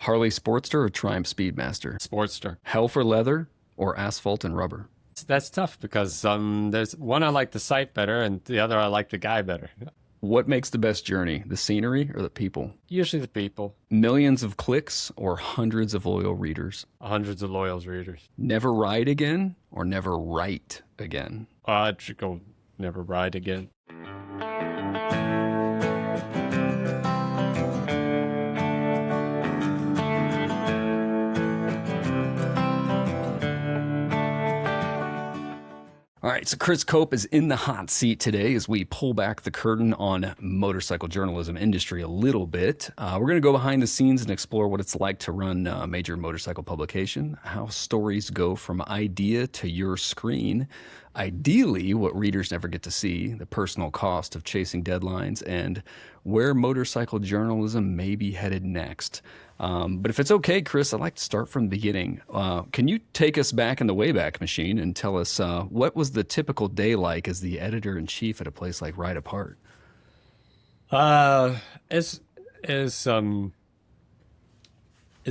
Harley Sportster or Triumph Speedmaster? Sportster. Hell for leather or asphalt and rubber? That's tough because there's one I like the site better and the other I like the guy better. What makes the best journey, the scenery or the people? Usually the people. Millions of clicks or hundreds of loyal readers? Hundreds of loyal readers. Never ride again or never write again? I should go never ride again. All right, so Chris Cope is in the hot seat today as we pull back the curtain on motorcycle journalism industry a little bit. We're going to go behind the scenes and explore what it's like to run a major motorcycle publication, how stories go from idea to your screen, ideally what readers never get to see, the personal cost of chasing deadlines, and where motorcycle journalism may be headed next. But if it's okay, Chris, I'd like to start from the beginning. Can you take us back in the Wayback Machine and tell us what was the typical day like as the editor-in-chief at a place like RideApart? Is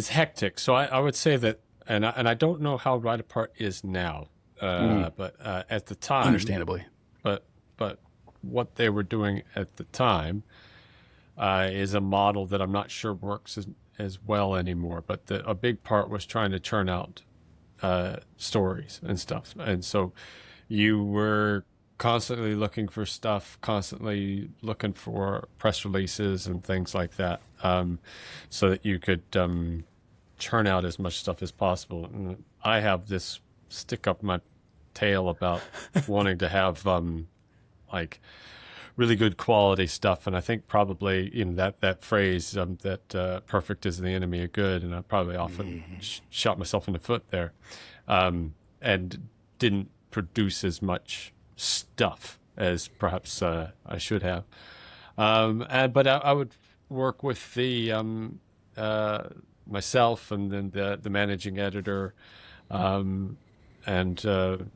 hectic. So I would say that, and I don't know how RideApart is now, but at the time, Understandably. But what they were doing at the time is a model that I'm not sure works as well anymore. But a big part was trying to churn out stories and stuff, and so you were constantly looking for stuff, constantly looking for press releases and things like that, so that you could churn out as much stuff as possible. And I have this stick up my tail about wanting to have like really good quality stuff, and I think probably that phrase that perfect is the enemy of good, and I probably often shot myself in the foot there, and didn't produce as much stuff as perhaps I should have. But I would work with the myself and then the managing editor, and we're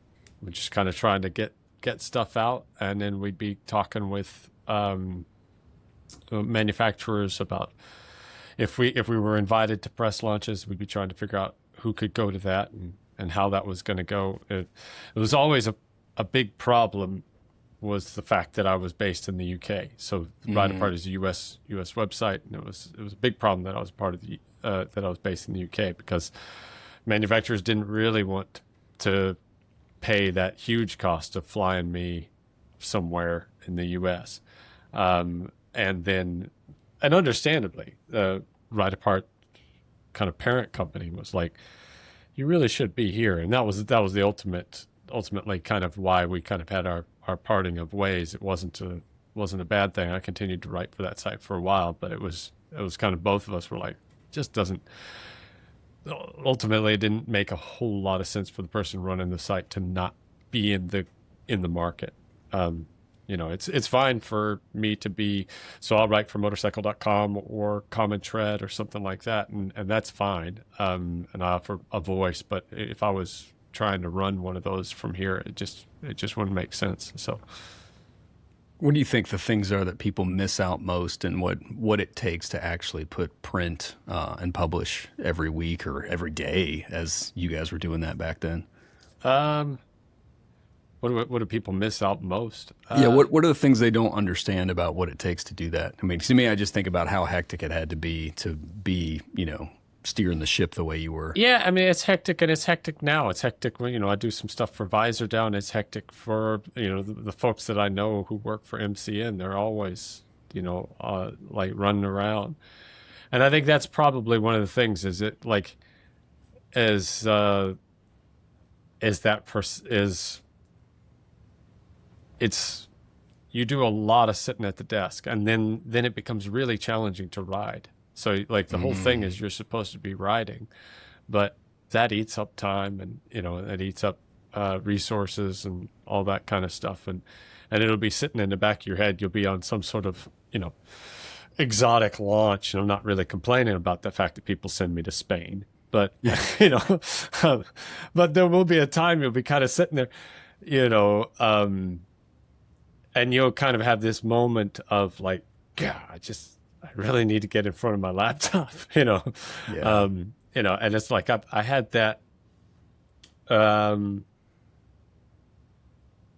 just kind of trying to get stuff out, and then we'd be talking with manufacturers about if we were invited to press launches, we'd be trying to figure out who could go to that and how that was going to go. It was always a big problem was the fact that I was based in the UK. So RideApart is a US website, and it was a big problem that I was part of the that I was based in the UK, because manufacturers didn't really want to pay that huge cost of flying me somewhere in the US. And understandably, RideApart kind of parent company was like, you really should be here. And that was the ultimately kind of why we kind of had our parting of ways. It wasn't a bad thing. I continued to write for that site for a while, but it was kind of both of us were like, just doesn't, ultimately it didn't make a whole lot of sense for the person running the site to not be in the market. It's fine for me to be, so I'll write for motorcycle.com or Common Tread or something like that, and that's fine. And I offer a voice, but if I was trying to run one of those from here, it just wouldn't make sense. So What do you think the things are that people miss out most, and what it takes to actually put print and publish every week or every day, as you guys were doing that back then? What do people miss out most? What are the things they don't understand about what it takes to do that? I mean, to me, I just think about how hectic it had to be, steering the ship the way you were. Yeah, I mean, it's hectic, and it's hectic now. It's hectic when, I do some stuff for Visor Down. It's hectic for, the folks that I know who work for MCN. They're always, like running around. And I think that's probably one of the things is it like, it's, you do a lot of sitting at the desk, and then it becomes really challenging to ride. So like the whole thing is you're supposed to be riding, but that eats up time, and it eats up resources and all that kind of stuff, and it'll be sitting in the back of your head. You'll be on some sort of exotic launch, and I'm not really complaining about the fact that people send me to Spain, but but there will be a time you'll be kind of sitting there, and you'll kind of have this moment of like, God, I really need to get in front of my laptop, Yeah. And it's like I had that a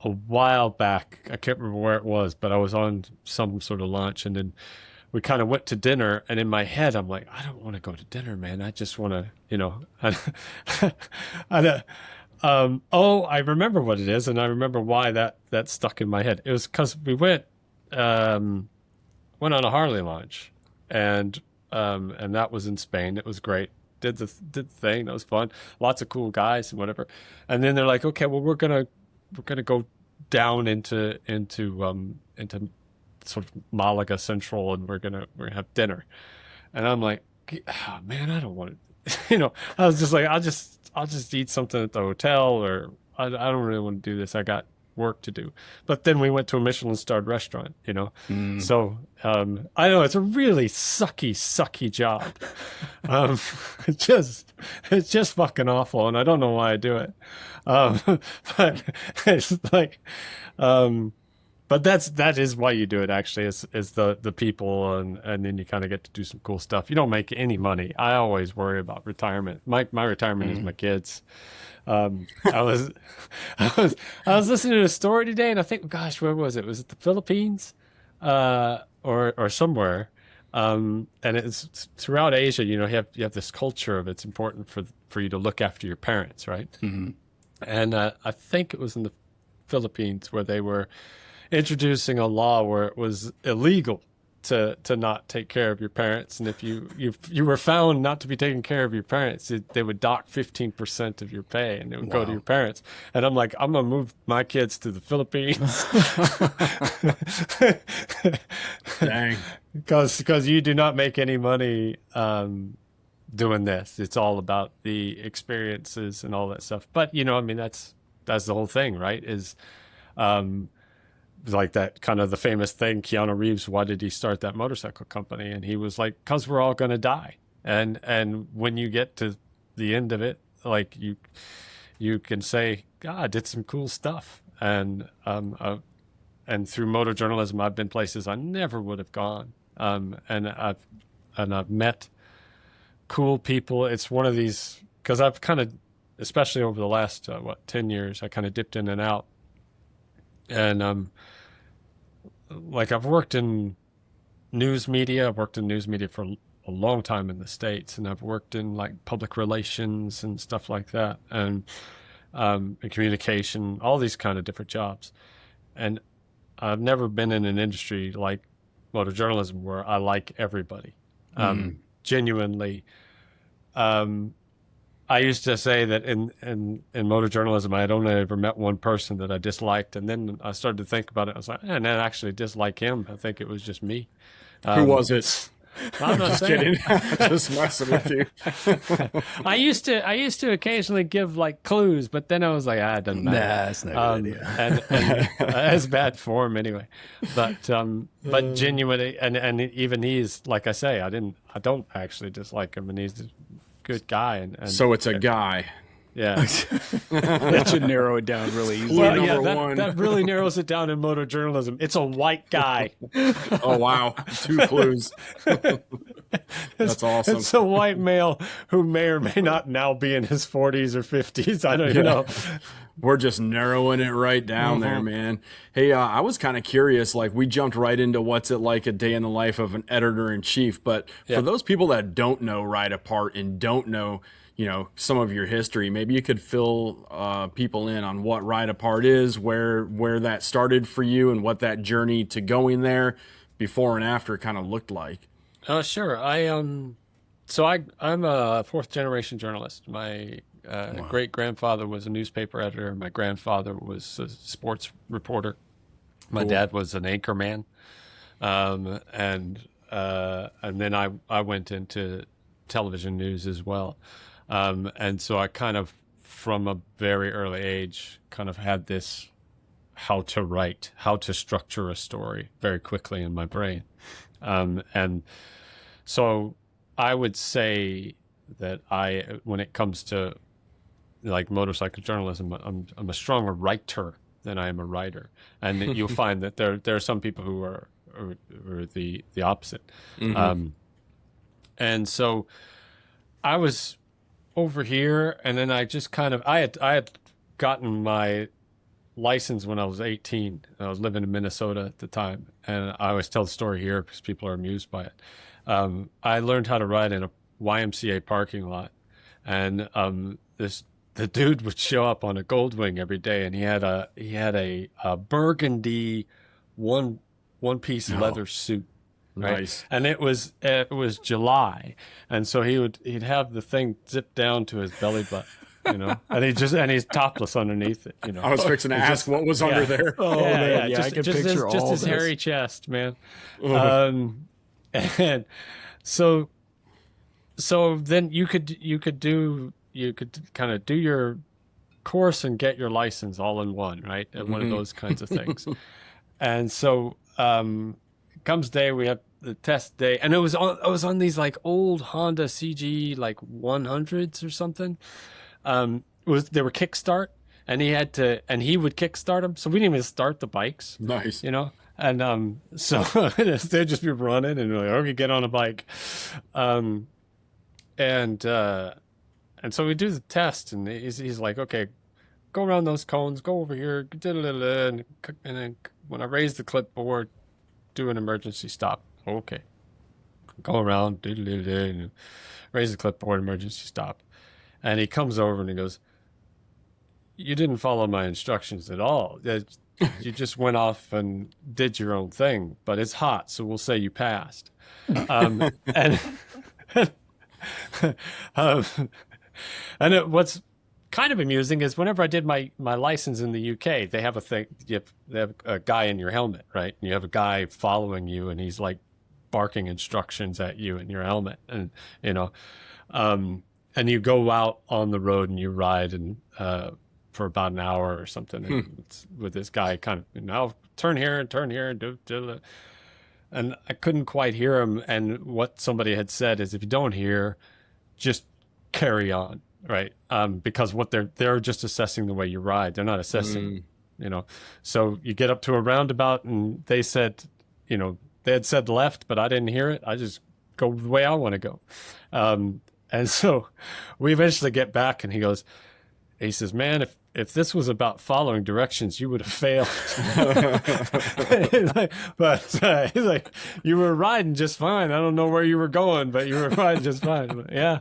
while back. I can't remember where it was, but I was on some sort of lunch, and then we kind of went to dinner. And in my head, I'm like, I don't want to go to dinner, man. I just want to, I remember what it is, and I remember why that stuck in my head. It was because we went on a Harley launch, and that was in Spain. It was great. Did the thing. That was fun. Lots of cool guys and whatever. And then they're like, okay, well, we're gonna go down into sort of Malaga Central, and we're gonna have dinner. And I'm like, oh, man, I don't want to. I was just like, I'll just eat something at the hotel, or I don't really want to do this. I got work to do. But then we went to a Michelin-starred restaurant, So I know it's a really sucky job. It's just fucking awful, and I don't know why I do it. But it's like, but that is why you do it. Actually, is the people, and then you kind of get to do some cool stuff. You don't make any money. I always worry about retirement. My retirement is my kids. I was listening to a story today, and I think, gosh, where was it? Was it the Philippines, or somewhere? And it's throughout Asia. You have this culture of it's important for you to look after your parents, right? Mm-hmm. And I think it was in the Philippines where they were introducing a law where it was illegal to not take care of your parents, and if you were found not to be taking care of your parents, they would dock 15% of your pay, and it would go to your parents. And I'm like, I'm gonna move my kids to the Philippines. Dang. Because you do not make any money doing this. It's all about the experiences and all that stuff. But that's the whole thing, right? Is like that kind of the famous thing, Keanu Reeves, why did he start that motorcycle company? And he was like, because we're all going to die. And when you get to the end of it, like you can say, God, I did some cool stuff. And through motojournalism, I've been places I never would have gone. And I've met cool people. It's one of these, because I've kind of, especially over the last 10 years, I kind of dipped in and out. And like I've worked in news media. I've worked in news media for a long time in the States, and I've worked in like public relations and stuff like that, and in communication, all these kind of different jobs. And I've never been in an industry like motojournalism where I like everybody. Genuinely. I used to say that in motojournalism, I had only ever met one person that I disliked. And then I started to think about it. I was like, I actually dislike him. I think it was just me. Who was it? I'm not Just saying. kidding. Just messing with you. I used to occasionally give like clues, but then I was like, it doesn't matter. Nah, it's not a good idea. And that's bad form anyway. But genuinely, and even he's, like I say, I don't actually dislike him, and he's a good guy. And So it's a guy. Yeah. That should narrow it down really easily. Well, number one. That really narrows it down in motojournalism. It's a white guy. Oh, wow. 2 clues. That's awesome. It's a white male who may or may not now be in his 40s or 50s. I don't even know. We're just narrowing it right down there, man. Hey, I was kind of curious, like we jumped right into what's it like a day in the life of an editor-in-chief, but for those people that don't know RideApart and don't know, some of your history, maybe you could fill people in on what RideApart is, where that started for you, and what that journey to going there before and after kind of looked like. Sure. I'm a 4th generation journalist. My great grandfather was a newspaper editor. My grandfather was a sports reporter. My dad was an anchorman, and then I went into television news as well. And so I kind of, from a very early age, kind of had this how to write, how to structure a story very quickly in my brain. And so I would say that when it comes to like motorcycle journalism, I'm a stronger writer than I am a writer. And you'll find that there are some people who are or the opposite. And so I was over here, and then I just kind of I had gotten my license when I was 18. I was living in Minnesota at the time, and I always tell the story here because people are amused by it. I learned how to ride in a YMCA parking lot, and the dude would show up on a Goldwing every day, and he had a burgundy one piece leather suit. Right? Nice. And it was July, and so he'd have the thing zipped down to his belly button, and he's topless underneath it, I was fixing to ask what was under there. Oh man, just, I can just picture his, all his this. hairy chest, man. And so then you could kind of do your course and get your license all in one, right? And one of those kinds of things. And so comes day, we have the test day, and I was on these like old Honda CG like 100s or something. They were kickstart, and he would kickstart them, so we didn't even start the bikes. Nice. And so they'd just be running, and we're like, okay, get on a bike. And so we do the test, and he's like, okay, go around those cones, go over here, and then when I raise the clipboard, do an emergency stop. Okay. Go around, and raise the clipboard, emergency stop. And he comes over and he goes, you didn't follow my instructions at all. You just went off and did your own thing, but it's hot, so we'll say you passed. And what's kind of amusing is whenever I did my license in the UK, they have a thing. They have a guy in your helmet, right? And you have a guy following you, and he's like barking instructions at you in your helmet, and and you go out on the road and you ride and for about an hour or something, and it's with this guy kind of now turn here and do. And I couldn't quite hear him. And what somebody had said is, if you don't hear, just carry on. Right. Because what they're just assessing the way you ride. They're not assessing, so you get up to a roundabout, and they said, they had said left, but I didn't hear it. I just go the way I want to go. And so we eventually get back, and he says, man, if this was about following directions, you would have failed. He's like, you were riding just fine. I don't know where you were going, but you were riding just fine. But, yeah.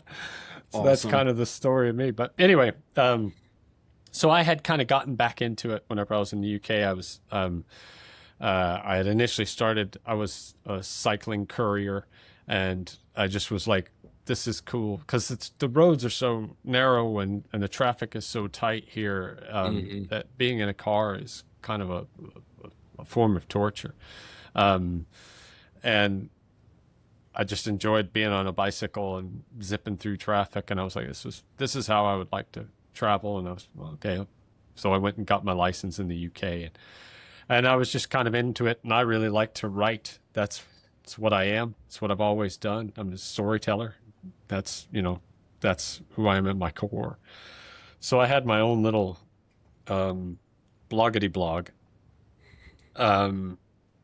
So awesome. That's kind of the story of me. But anyway, so I had kind of gotten back into it whenever I was in the UK. I had initially started, I was a cycling courier, and I just was like, this is cool because the roads are so narrow and the traffic is so tight here that being in a car is kind of a form of torture. And I just enjoyed being on a bicycle and zipping through traffic. And I was like, this is how I would like to travel. And I was, well, okay. So I went and got my license in the UK, and I was just kind of into it. And I really like to write. That's what I am. It's what I've always done. I'm a storyteller. That's who I am at my core. So I had my own little bloggity blog,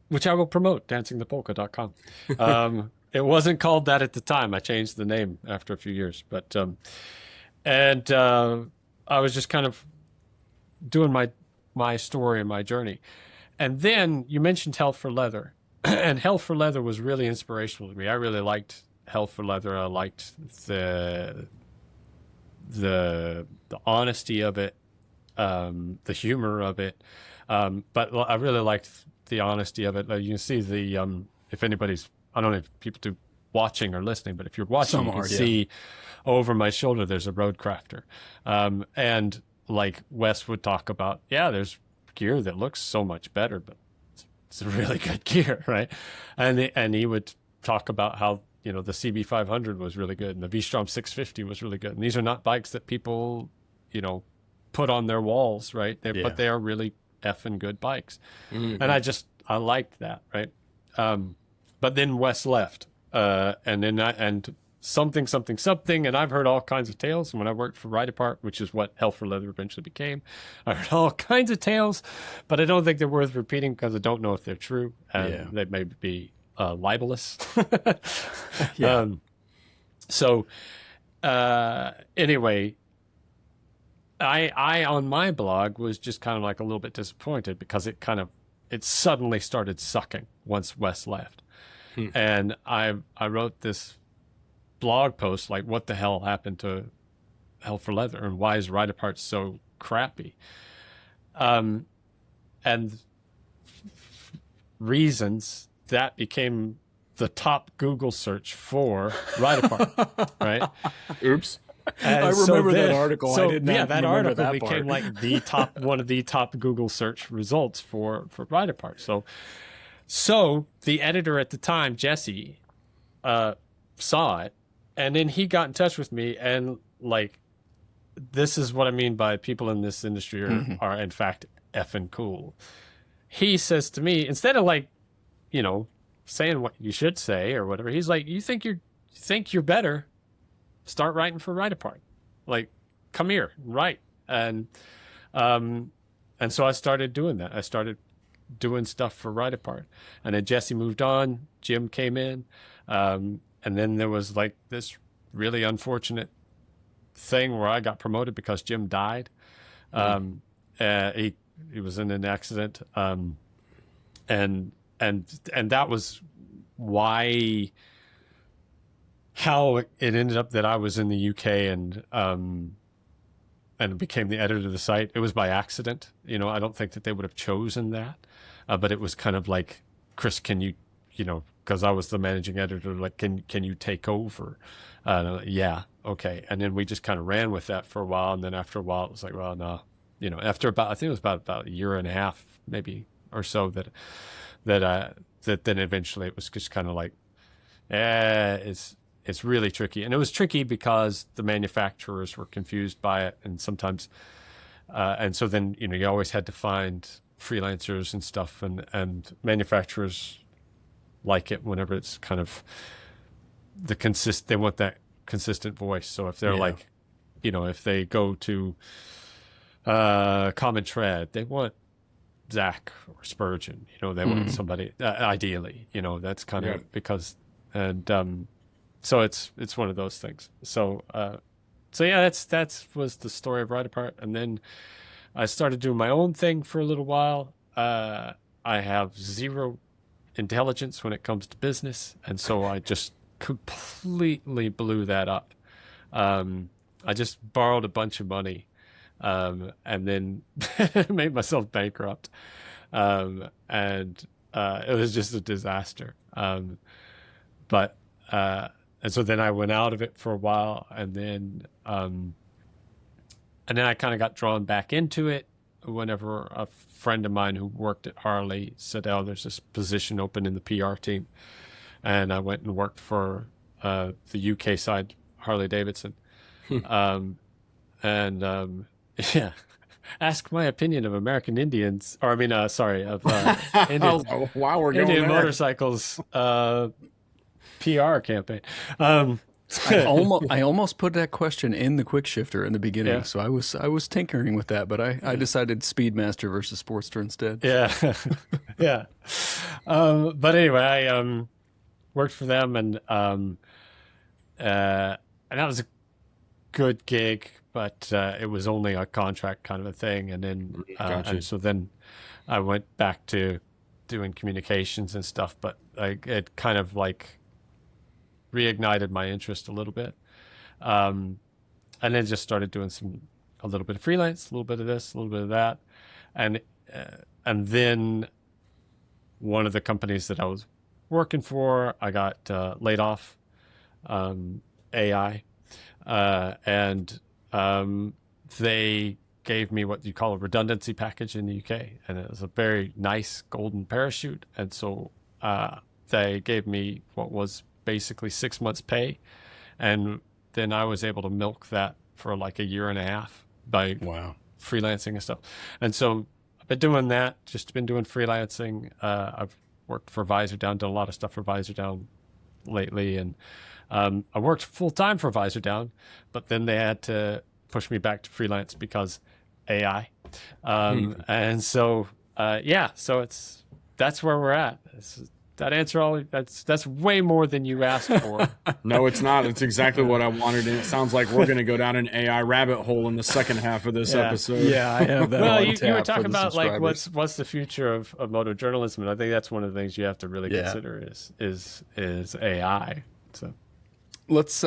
which I will promote, dancingthepolka.com. It wasn't called that at the time. I changed the name after a few years, but I was just kind of doing my story and my journey. And then you mentioned Hell for Leather, and Hell for Leather was really inspirational to me. I really liked Hell for Leather. I liked the honesty of it, the humor of it, but I really liked the honesty of it. You can see if anybody's, I don't know if people do watching or listening, but if you're watching, you can see over my shoulder there's a Roadcrafter, and like Wes would talk about, there's gear that looks so much better, but it's a really good gear, right? And he would talk about how the CB500 was really good, and the V-Strom 650 was really good. And these are not bikes that people, put on their walls, right? But they are really effing good bikes. Mm-hmm. And I liked that, right? But then Wes left, and something, something, something. And I've heard all kinds of tales. And when I worked for RideApart, which is what Hell for Leather eventually became, I heard all kinds of tales, but I don't think they're worth repeating because I don't know if they're true. And they may be libelous. Yeah. So anyway, I on my blog was just kind of like a little bit disappointed because it suddenly started sucking once Wes left. And I wrote this blog post like, what the hell happened to Hell for Leather and why is RideApart so crappy? And reasons that became the top Google search for RideApart, right? Oops. I remember that article. So, I did not that remember article that became part. like one of the top Google search results for RideApart. So the editor at the time, Jesse, saw it, and then he got in touch with me, and like, this is what I mean by people in this industry are in fact effing cool. He says to me, instead of like, you know, saying what you should say or whatever, he's like, you think you're better? Start writing for RideApart. Like, come here, write. And so I started doing that. I started doing stuff for RideApart. And then Jesse moved on. Jim came in. And then there was like this really unfortunate thing where I got promoted because Jim died. He was in an accident. And that was how it ended up that I was in the UK and became the editor of the site. It was by accident. You know, I don't think that they would have chosen that, but it was kind of like, Chris, can you know, because I was the managing editor, like, can you take over? Yeah, okay. And then we just kind of ran with that for a while, and then after a while, it was like, well, no, you know, after I think it was about a year and a half, maybe or so, that then eventually it was just kind of like, it's really tricky. And it was tricky because the manufacturers were confused by it. And sometimes, and so then, you know, you always had to find freelancers and stuff, and manufacturers like it whenever it's kind of they want that consistent voice. So if they're like, you know, if they go to Common Tread, they want Zach or Spurgeon, you know, they want somebody, ideally, you know, that's kind of because, and, so it's one of those things. So yeah, that was the story of RideApart. And then I started doing my own thing for a little while. I have zero intelligence when it comes to business, and so I just completely blew that up. I just borrowed a bunch of money, and then made myself bankrupt. And it was just a disaster. And so then I went out of it for a while, and then I kind of got drawn back into it whenever a friend of mine who worked at Harley said, "Oh, there's this position open in the PR team," and I went and worked for the UK side, Harley Davidson, yeah. Ask my opinion of American Indians, or I mean, of Indian, Wow, we're going Indian there. motorcycles. PR campaign. I almost put that question in the quick shifter in the beginning, so I was tinkering with that, but I decided Speedmaster versus Sportster instead. Yeah, yeah. But anyway, I worked for them, and that was a good gig, but it was only a contract kind of a thing, and then and so then I went back to doing communications and stuff, but it kind of like reignited my interest a little bit, and then just started doing a little bit of freelance, a little bit of this, a little bit of that, and then one of the companies that I was working for, I got laid off, AI, and they gave me what you call a redundancy package in the UK, and it was a very nice golden parachute, and so they gave me what was basically 6 months pay, and then I was able to milk that for like a year and a half by freelancing and stuff. And so I've been doing that, just been doing freelancing. I've worked for Visor Down, done a lot of stuff for Visor Down lately, and I worked full time for Visor Down, but then they had to push me back to freelance because AI. And so, so that's where we're at. That answer, that's way more than you asked for. No, it's not. It's exactly what I wanted. And it sounds like we're going to go down an AI rabbit hole in the second half of this episode. Yeah, I have that. Well, you were talking about like what's the future of moto journalism, and I think that's one of the things you have to really consider is AI. So let's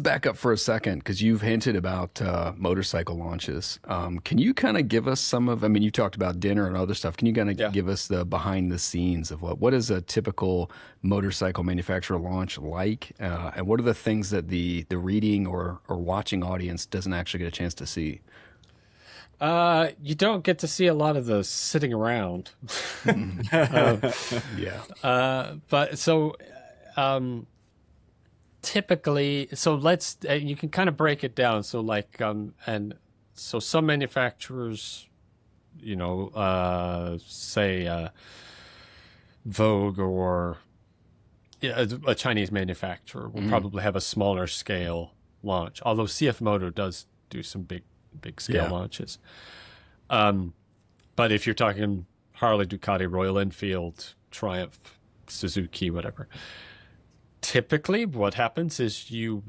back up for a second, because you've hinted about motorcycle launches. Can you kind of give us some of? I mean, you talked about dinner and other stuff. Can you kind of give us the behind the scenes of what is a typical motorcycle manufacturer launch like, and what are the things that the reading or watching audience doesn't actually get a chance to see? You don't get to see a lot of the sitting around. But so. Typically, so let's you can kind of break it down. So like and so some manufacturers, say Vogue or a Chinese manufacturer will probably have a smaller scale launch. Although CF Moto does do some big scale launches. But if you're talking Harley, Ducati, Royal Enfield, Triumph, Suzuki, whatever. Typically, what happens is you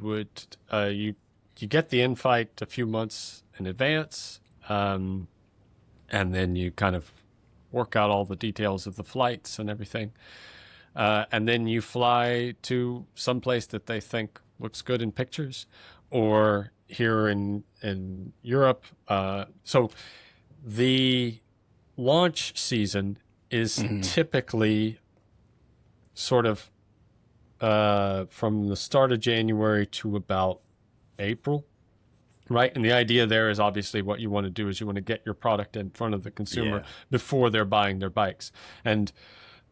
get the invite a few months in advance, and then you kind of work out all the details of the flights and everything, and then you fly to some place that they think looks good in pictures, or here in Europe. So the launch season is typically sort of from the start of January to about April, right? And the idea there is obviously what you want to do is you want to get your product in front of the consumer before they're buying their bikes. And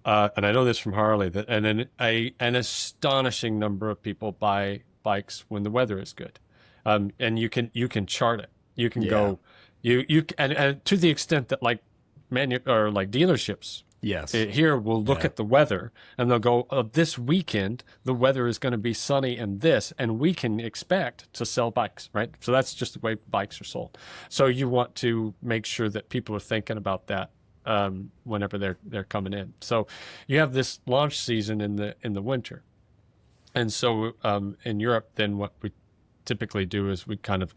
I know this from Harley that an astonishing number of people buy bikes when the weather is good, and you can chart it. You can go and to the extent that like dealerships. Yes. Here we'll look at the weather and they'll go, this weekend, the weather is going to be sunny and we can expect to sell bikes, right? So that's just the way bikes are sold. So you want to make sure that people are thinking about that whenever they're coming in. So you have this launch season in the winter. And so in Europe, then what we typically do is we kind of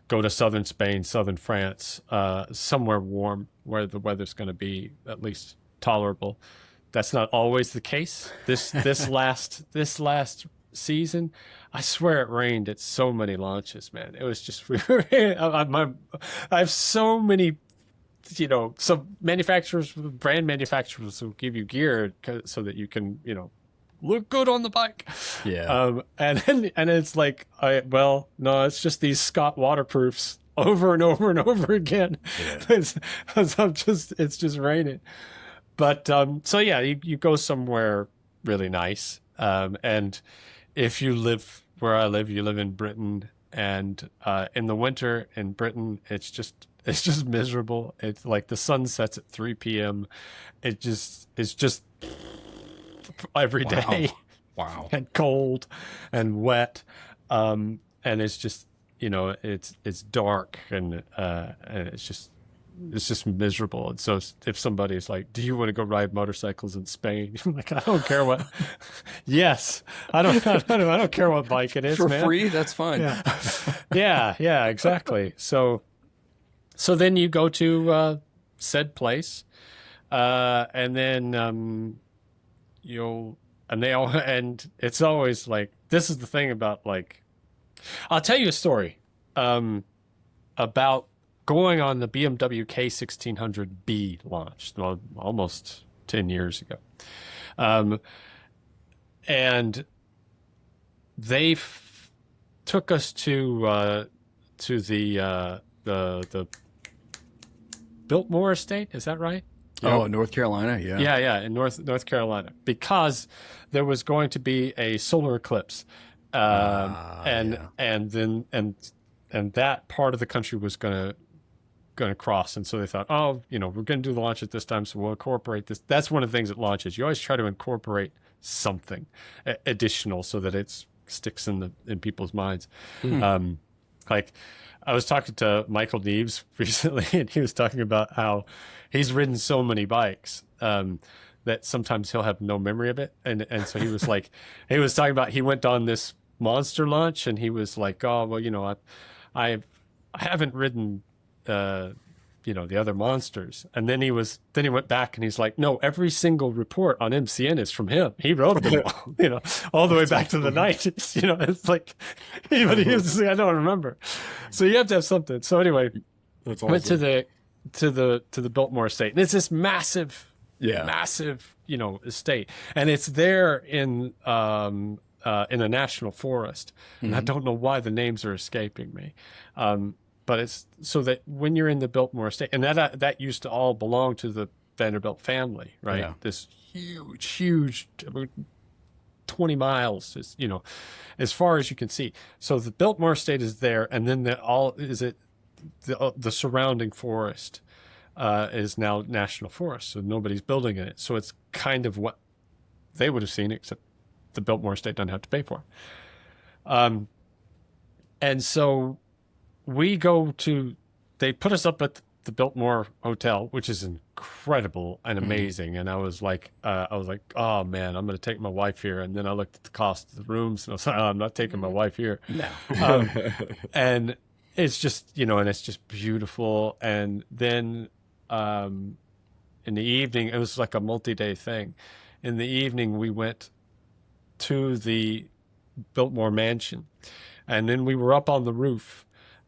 go to southern Spain, southern France, somewhere warm where the weather's going to be at least tolerable. That's not always the case. This last season, I swear it rained at so many launches, man. It was just I have so many, some brand manufacturers will give you gear so that you can, look good on the bike. Yeah. And it's like, no, it's just these Scott waterproofs over and over and over again. Yeah. It's just raining. But, you go somewhere really nice. And if you live where I live, you live in Britain, and in the winter in Britain, it's just miserable. It's like the sun sets at 3 p.m. It's just every day. Wow. And cold and wet. And it's just, it's dark and it's just miserable. And so if somebody's like, do you want to go ride motorcycles in Spain? I'm like, I don't care what. Yes. I don't care what bike it is, for man. free. That's fine. Yeah, exactly. So then you go to said place, and then and it's always like, this is the thing about like, I'll tell you a story about going on the BMW K1600B launch almost 10 years ago. And they took us to the Biltmore estate. Is that right? Oh, North Carolina, yeah. Yeah, in North Carolina, because there was going to be a solar eclipse, and that part of the country was going to cross, and so they thought, we're going to do the launch at this time, so we'll incorporate this. That's one of the things at launches. You always try to incorporate something additional so that it's sticks in people's minds. Like I was talking to Michael Neves recently, and he was talking about how he's ridden so many bikes that sometimes he'll have no memory of it. And so he was like, he was talking about, he went on this monster launch, and he was like, oh, well, I haven't ridden, the other monsters. And then he went back and he's like, no, every single report on MCN is from him. He wrote them all, all the way back to the 90s, it's like, but he was like, I don't remember. So you have to have something. So anyway, That's awesome. went to the Biltmore estate, and it's this massive, estate. And it's there in a national forest. And I don't know why the names are escaping me. But it's so that when you're in the Biltmore estate, and that used to all belong to the Vanderbilt family, right? Yeah. This huge, 20 miles is, as far as you can see. So the Biltmore estate is there, and then the surrounding forest is now national forest, so nobody's building in it. So it's kind of what they would have seen, except the Biltmore estate doesn't have to pay for it. And so they put us up at the Biltmore Hotel, which is incredible and amazing. And I was like, oh man, I'm going to take my wife here. And then I looked at the cost of the rooms, and I was like, oh, I'm not taking my wife here. No. And it's just, and it's just beautiful. And then in the evening, it was like a multi-day thing. In the evening, we went to the Biltmore mansion, and then we were up on the roof,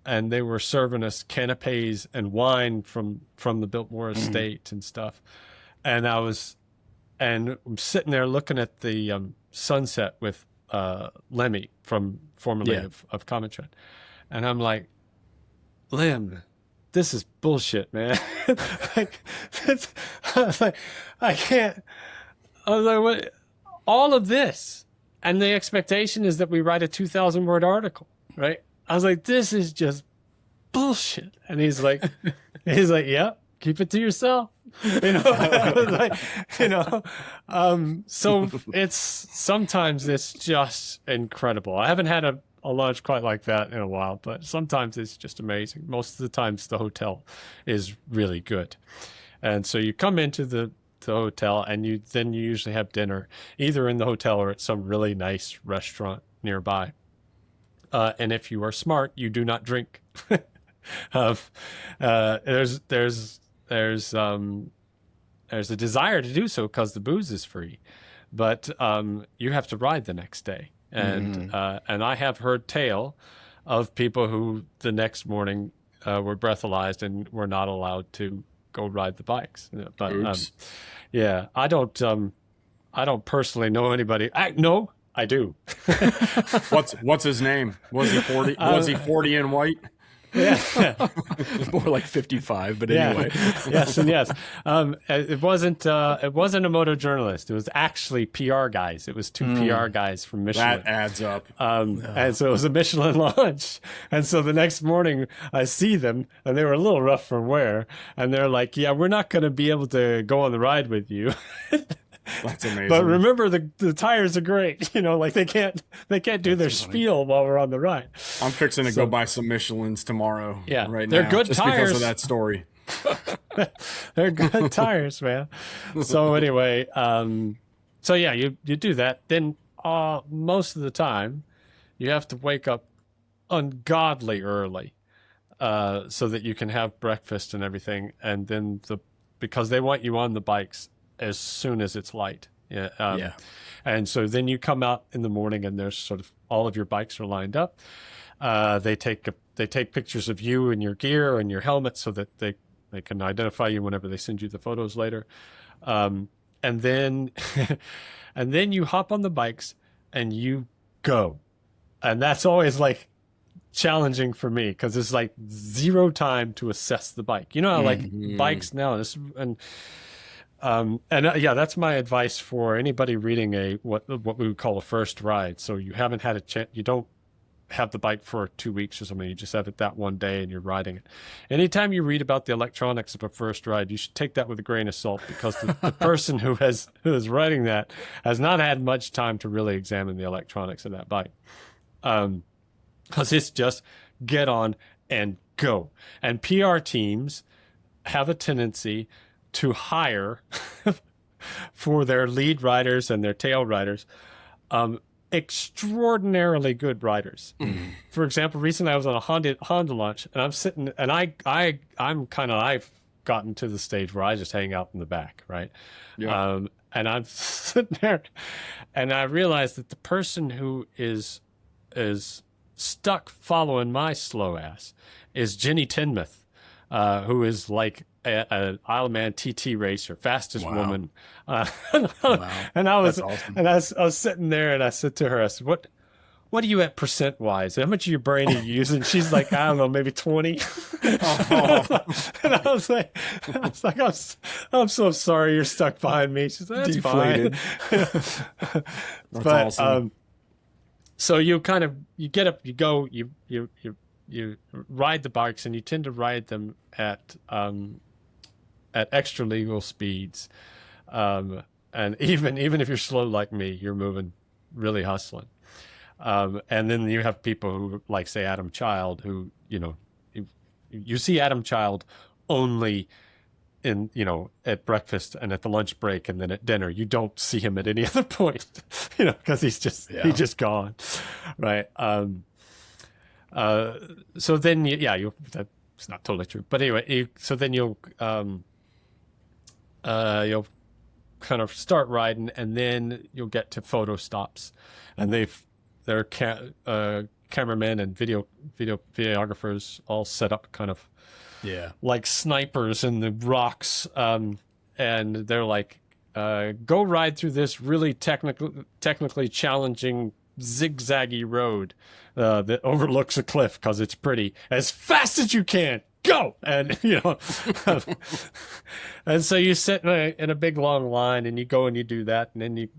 and they were serving us canapes and wine from the Biltmore estate and stuff. And I'm sitting there looking at the sunset with Lemmy formerly of Common-Trend. And I'm like, Lem, this is bullshit, man. I was like, what? All of this. And the expectation is that we write a 2,000-word article, right? I was like, this is just bullshit. And he's like, yeah, keep it to yourself. So sometimes it's just incredible. I haven't had a launch quite like that in a while, but sometimes it's just amazing. Most of the times the hotel is really good. And so you come into the hotel, and you usually have dinner either in the hotel or at some really nice restaurant nearby. And if you are smart, you do not drink. There's a desire to do so because the booze is free, but you have to ride the next day. And I have heard tale of people who the next morning were breathalyzed and were not allowed to go ride the bikes. But I don't personally know anybody. No, I do. What's his name? Was he 40? Was he 40 and white? Yeah. More like 55, but anyway. Yes and yes. It wasn't a moto journalist. It was actually PR guys. It was two PR guys from Michelin. That adds up. And so it was a Michelin launch. And so the next morning I see them, and they were a little rough from wear, and they're like, yeah, we're not going to be able to go on the ride with you. That's amazing. But remember, the tires are great. They can't do their spiel while we're on the ride. I'm fixing to go buy some Michelins tomorrow. Yeah, right they're now, good just tires. because of that story. They're good tires, man. So anyway, you do that. Then most of the time, you have to wake up ungodly early so that you can have breakfast and everything. And then because they want you on the bikes as soon as it's light. And so then you come out in the morning, and there's sort of all of your bikes are lined up. They take pictures of you and your gear and your helmet so that they can identify you whenever they send you the photos later. And then you hop on the bikes and you go. And that's always like challenging for me, because it's like zero time to assess the bike. Bikes now, that's my advice for anybody reading what we would call a first ride. So you haven't had a chance, you don't have the bike for 2 weeks or something. You just have it that one day and you're riding it. Anytime you read about the electronics of a first ride, you should take that with a grain of salt, because the person who is writing that has not had much time to really examine the electronics of that bike. Because it's just get on and go. And PR teams have a tendency to hire for their lead riders and their tail riders extraordinarily good riders. For example, recently I was on a Honda launch, and I'm sitting, and I've gotten to the stage where I just hang out in the back, right? Yeah. And I'm sitting there, and I realized that the person who is stuck following my slow ass is Jenny Tinmouth, who is like an Isle of Man TT racer, fastest woman. Wow. And I was, That's awesome. and I was sitting there, and I said to her, I said, what are you at percent wise? How much of your brain are you using? She's like, I don't know, maybe 20. And I was like, I'm so sorry you're stuck behind me. She's like, that's Deflated. fine. That's awesome. So you get up, you go, you ride the bikes, and you tend to ride them at extra legal speeds. And even if you're slow like me, you're moving really hustling. And then you have people who, like, say, Adam Child, who, you see Adam Child only in, at breakfast and at the lunch break and then at dinner. You don't see him at any other point, because he's just gone. Right. So then, that's not totally true. But anyway, so then you'll kind of start riding, and then you'll get to photo stops, and they're cameramen and videographers all set up kind of like snipers in the rocks, and they're like, go ride through this really technically challenging zigzaggy road that overlooks a cliff because it's pretty, as fast as you can. Go! And, and so you sit in a big long line, and you go and you do that, and then you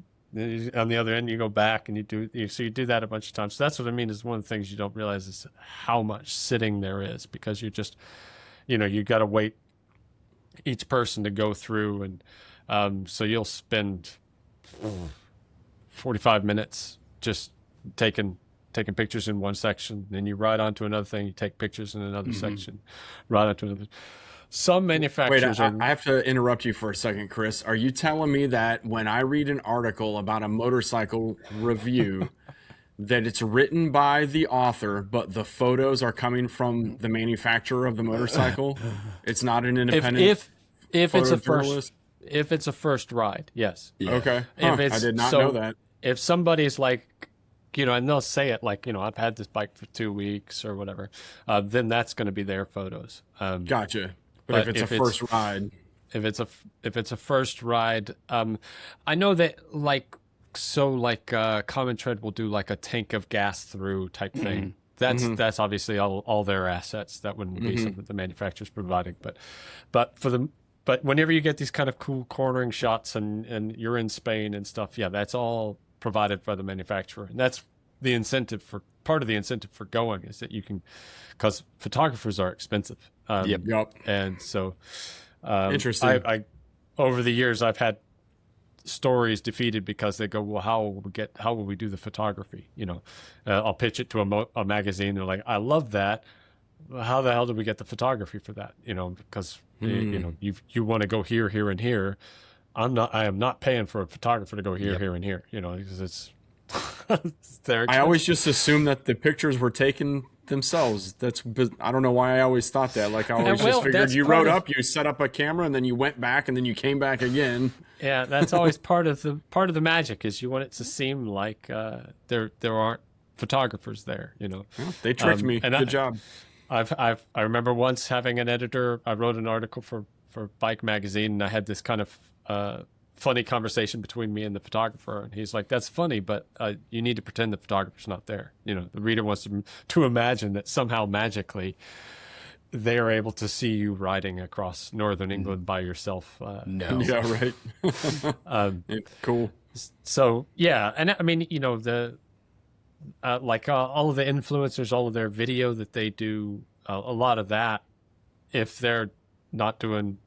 on the other end, you go back and you do that a bunch of times. So that's what I mean, is one of the things you don't realize is how much sitting there is, because you're just, you got to wait each person to go through. And so you'll spend 45 minutes just taking pictures in one section, then you ride onto another thing, you take pictures in another section, ride onto another. Some manufacturers I have to interrupt you for a second, Chris. Are you telling me that when I read an article about a motorcycle review, that it's written by the author, but the photos are coming from the manufacturer of the motorcycle? It's not an independent if it's a photojournalist? if it's a first ride, yes. Yeah. Okay. If it's, I did not know that. If somebody's like, and they'll say it like, I've had this bike for 2 weeks or whatever, then that's going to be their photos. Gotcha. But if it's a first ride, if it's a first ride, I know that Common Tread will do like a tank of gas through type thing. That's obviously all their assets. That wouldn't be something the manufacturer's providing. But whenever you get these kind of cool cornering shots and you're in Spain and stuff, that's all provided by the manufacturer. And that's part of the incentive for going, is that you can, because photographers are expensive. Yep. And so, interesting. I over the years, I've had stories defeated because they go, well, how will we do the photography? I'll pitch it to a magazine. They're like, I love that. How the hell did we get the photography for that? Because you want to go here, here, and here. I am not paying for a photographer to go here, here, and here. Because it's I always just assumed that the pictures were taken themselves. I don't know why I always thought that. Like, I always just figured you rode up, you set up a camera, and then you went back, and then you came back again. Yeah, that's always part of the magic, is you want it to seem like there aren't photographers there. Well, they tricked me. Good job. I remember once having an editor. I wrote an article for Bike Magazine, and I had this kind of funny conversation between me and the photographer, and he's like, that's funny, but you need to pretend the photographer's not there. The reader wants to imagine that somehow magically they are able to see you riding across northern England by yourself. No. Yeah, right. Cool. So, yeah. And I mean, like all of the influencers, all of their video that they do, a lot of that, if they're not doing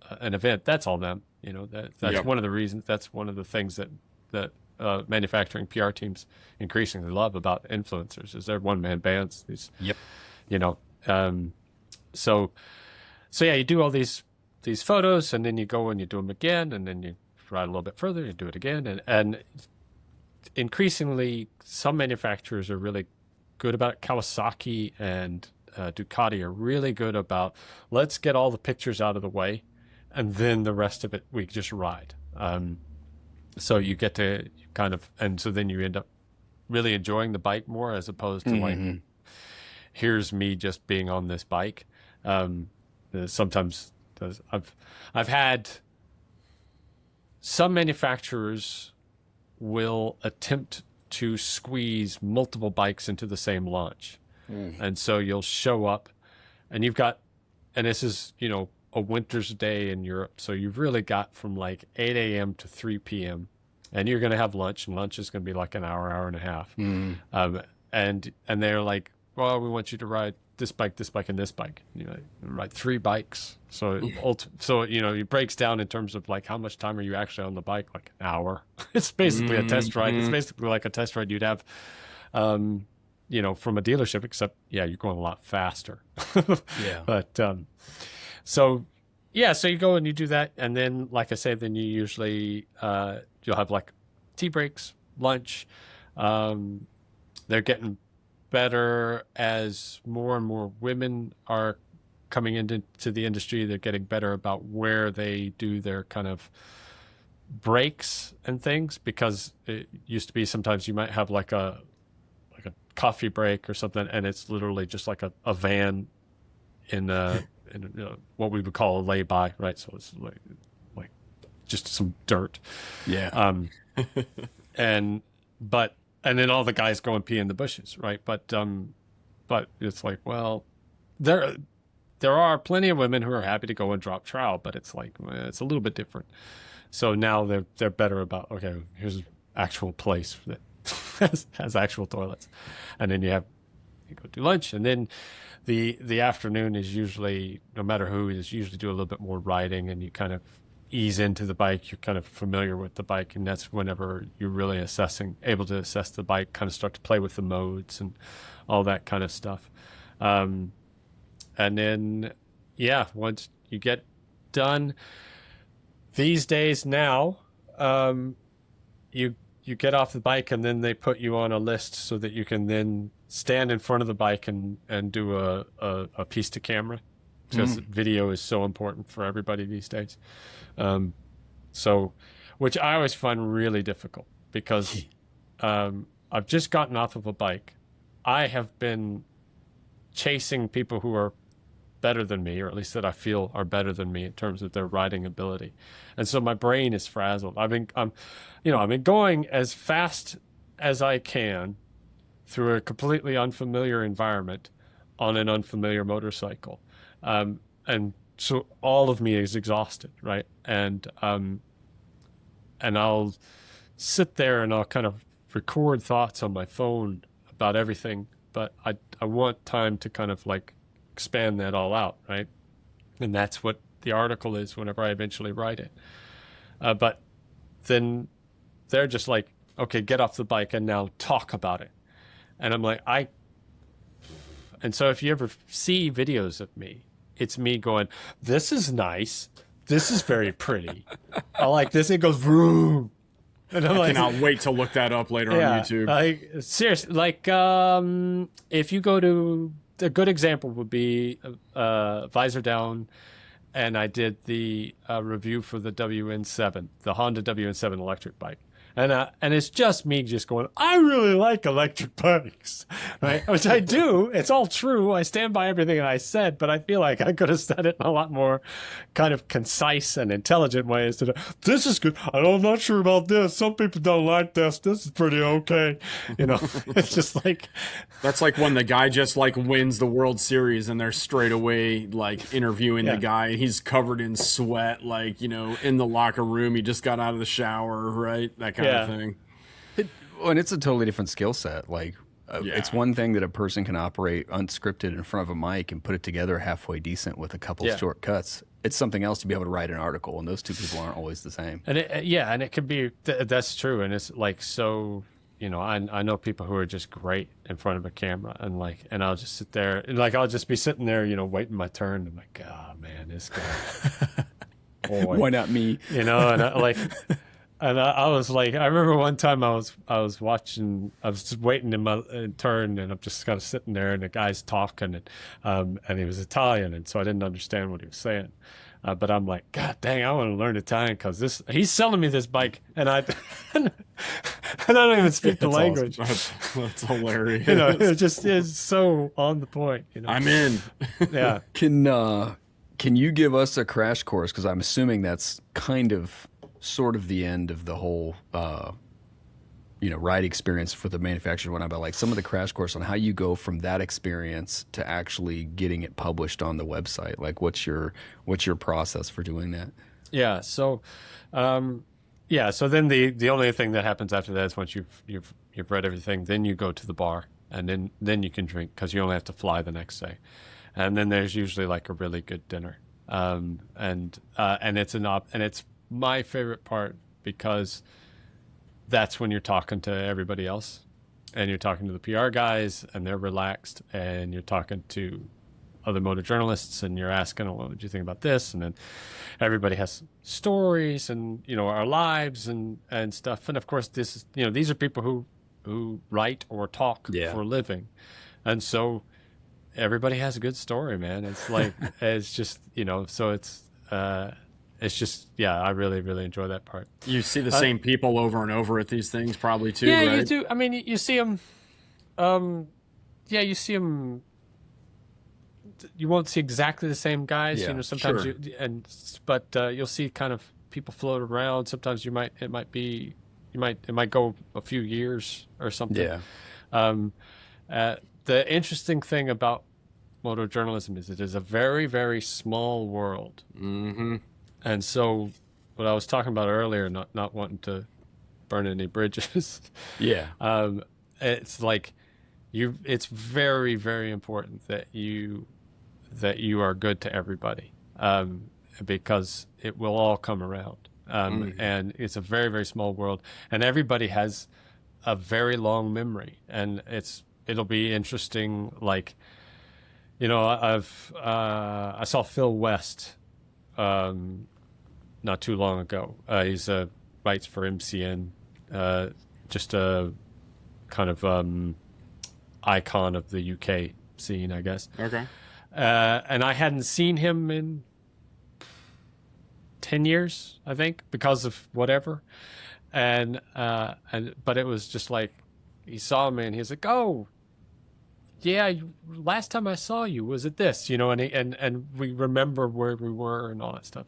an event, that's all them. You know, that's one of the reasons. That's one of the things that manufacturing PR teams increasingly love about influencers is they're one-man bands. These, you know, so yeah, you do all these photos, and then you go and you do them again, and then you ride a little bit further, you do it again, and increasingly, some manufacturers are really good about it. Kawasaki and Ducati are really good about, let's get all the pictures out of the way, and then the rest of it we just ride. So you get to kind of, and so then you end up really enjoying the bike more, as opposed to like, here's me just being on this bike. Sometimes I've had some manufacturers will attempt to squeeze multiple bikes into the same launch. And so you'll show up and you've got, and this is, you know, a winter's day in Europe. So you've really got from like 8 a.m. to 3 p.m. and you're going to have lunch, and lunch is going to be like an hour and a half. And they're like, well, we want you to ride this bike, and this bike. You know, ride 3 bikes. So you know, it breaks down in terms of like how much time are you actually on the bike? Like an hour. It's basically a test ride. It's basically like a test ride you'd have, you know, from a dealership, except you're going a lot faster. But so you go and you do that, and then like I say, then you usually you'll have like tea breaks, lunch. They're getting better as more and more women are coming into the industry. They're getting better about where they do their kind of breaks and things, because it used to be sometimes you might have like a coffee break or something, and it's literally just like a van in you know, what we would call a lay-by, right? So it's like just some dirt. And then all the guys go and pee in the bushes, right? But it's like, well, there are plenty of women who are happy to go and drop trowel, but it's like, it's a little bit different. So now they're better about, okay, here's an actual place that has actual toilets, and then you go do lunch, and then the afternoon is usually, no matter who, is usually do a little bit more riding, and you kind of ease into the bike. You're kind of familiar with the bike, and that's whenever you're really able to assess the bike, kind of start to play with the modes and all that kind of stuff. And then, once you get done, these days now, you get off the bike, and then they put you on a list so that you can then stand in front of the bike and do a piece to camera, because video is so important for everybody these days. So, which I always find really difficult, because I've just gotten off of a bike. I have been chasing people who are better than me, or at least that I feel are better than me in terms of their riding ability, and so my brain is frazzled. I've been going as fast as I can through a completely unfamiliar environment on an unfamiliar motorcycle, and so all of me is exhausted, right? And I'll sit there and I'll kind of record thoughts on my phone about everything, but I want time to kind of like expand that all out, right? And that's what the article is whenever I eventually write it. But then they're just like, okay, get off the bike and now talk about it. And I'm like, and so if you ever see videos of me, it's me going, this is nice. This is very pretty. I like this. It goes vroom. And I'm I cannot wait to look that up later on YouTube. Like, seriously, like, if you go to, a good example would be Visor Down, and I did the review for the WN7, the Honda WN7 electric bike. And it's just me just going, I really like electric bikes, right? Which I do. It's all true. I stand by everything I said, but I feel like I could have said it in a lot more kind of concise and intelligent way instead of, this is good. I'm not sure about this. Some people don't like this. This is pretty okay. You know, it's just like. That's like when the guy just like wins the World Series and they're straight away like interviewing the guy. He's covered in sweat, like, you know, in the locker room. He just got out of the shower, right? That kind of thing. Well, and it's a totally different skill set. Like, it's one thing that a person can operate unscripted in front of a mic and put it together halfway decent with a couple short cuts. It's something else to be able to write an article, and those two people aren't always the same. And and it could be that's true, and it's like so. I know people who are just great in front of a camera, and I'll just sit there, and I'll just be sitting there, waiting my turn. I'm like, oh man, this guy, boy, Why not me? And I was like, I remember one time I was watching, I was just waiting in my turn, and I'm just kind of sitting there, and the guy's talking, and he was Italian, and so I didn't understand what he was saying. But I'm like, God dang, I want to learn Italian because he's selling me this bike, and I don't even speak the language. Awesome. That's hilarious. It just is so on the point. I'm in. Yeah. Can you give us a crash course? Because I'm assuming that's kind of sort of the end of the whole ride experience for the manufacturer one, but like some of the crash course on how you go from that experience to actually getting it published on the website. Like what's your process for doing that? Yeah. So, so then the only thing that happens after that is once you've read everything, then you go to the bar, and then you can drink because you only have to fly the next day. And then there's usually like a really good dinner. And it's my favorite part because that's when you're talking to everybody else, and you're talking to the PR guys, and they're relaxed, and you're talking to other motor journalists, and you're asking, well, what did you think about this? And then everybody has stories and, our lives and stuff. And of course, this is, these are people who write or talk for a living. And so everybody has a good story, man. It's like, it's just, so it's just, I really, really enjoy that part. You see the same people over and over at these things probably too, yeah, right? you do. I mean, you see them, you see them, you won't see exactly the same guys, sometimes sure. but you'll see kind of people float around. Sometimes it might go a few years or something. Yeah. The interesting thing about motor journalism is it is a very, very small world. Mm-hmm. And so what I was talking about earlier, not wanting to burn any bridges. Yeah. It's like it's very, very important that you are good to everybody, because it will all come around. And it's a very, very small world, and everybody has a very long memory, and it'll be interesting. Like, I saw Phil West, not too long ago. He's writes for MCN, just a kind of icon of the UK scene, I guess. Okay. And I hadn't seen him in 10 years, I think, because of whatever. But it was just like, he saw me and he's like, oh, yeah, last time I saw you was at this, and we remember where we were and all that stuff.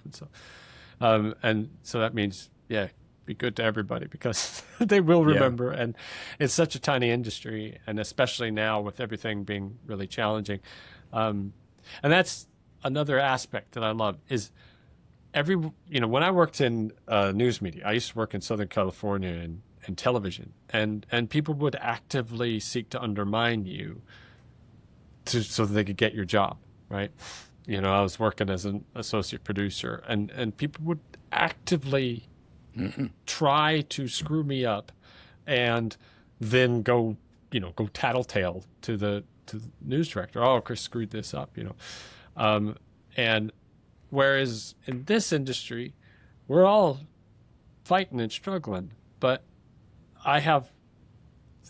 And so that means, be good to everybody because they will remember. Yeah. And it's such a tiny industry, and especially now with everything being really challenging. And that's another aspect that I love is when I worked in news media, I used to work in Southern California and television, and people would actively seek to undermine you so that they could get your job, right? I was working as an associate producer, and people would actively try to screw me up, and then go tattletale to the news director. Oh, Chris screwed this up, and whereas in this industry, we're all fighting and struggling, but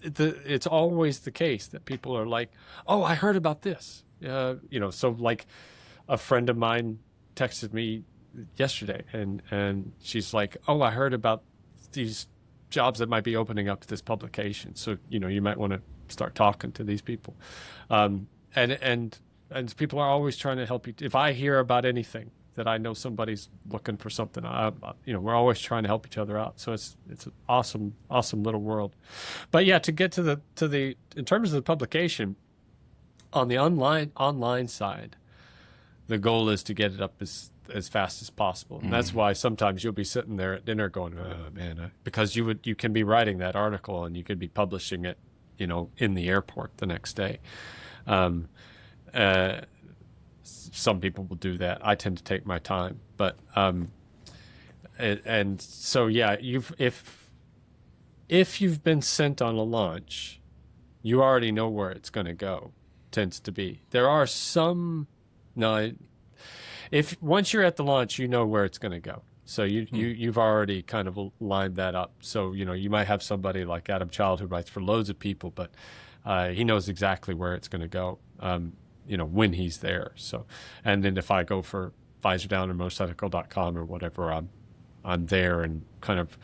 it's always the case that people are like, oh, I heard about this. So like a friend of mine texted me yesterday and she's like, oh, I heard about these jobs that might be opening up to this publication. So, you might want to start talking to these people. And people are always trying to help you. If I hear about anything that I know somebody's looking for something, we're always trying to help each other out. So it's an awesome little world. But yeah, to get to the in terms of the publication, on the online side, the goal is to get it up as fast as possible. And that's why sometimes you'll be sitting there at dinner going, oh man, because you can be writing that article and you could be publishing it, in the airport the next day. Some people will do that. I tend to take my time, but and so yeah, if you've been sent on a launch, you already know where it's going to go. Tends to be. There are some if once you're at the launch, you know where it's going to go. So you've already kind of lined that up. So you might have somebody like Adam Child who writes for loads of people, but he knows exactly where it's going to go. When he's there. So, and then if I go for VisorDown or motorcycle.com or whatever, I'm there and kind of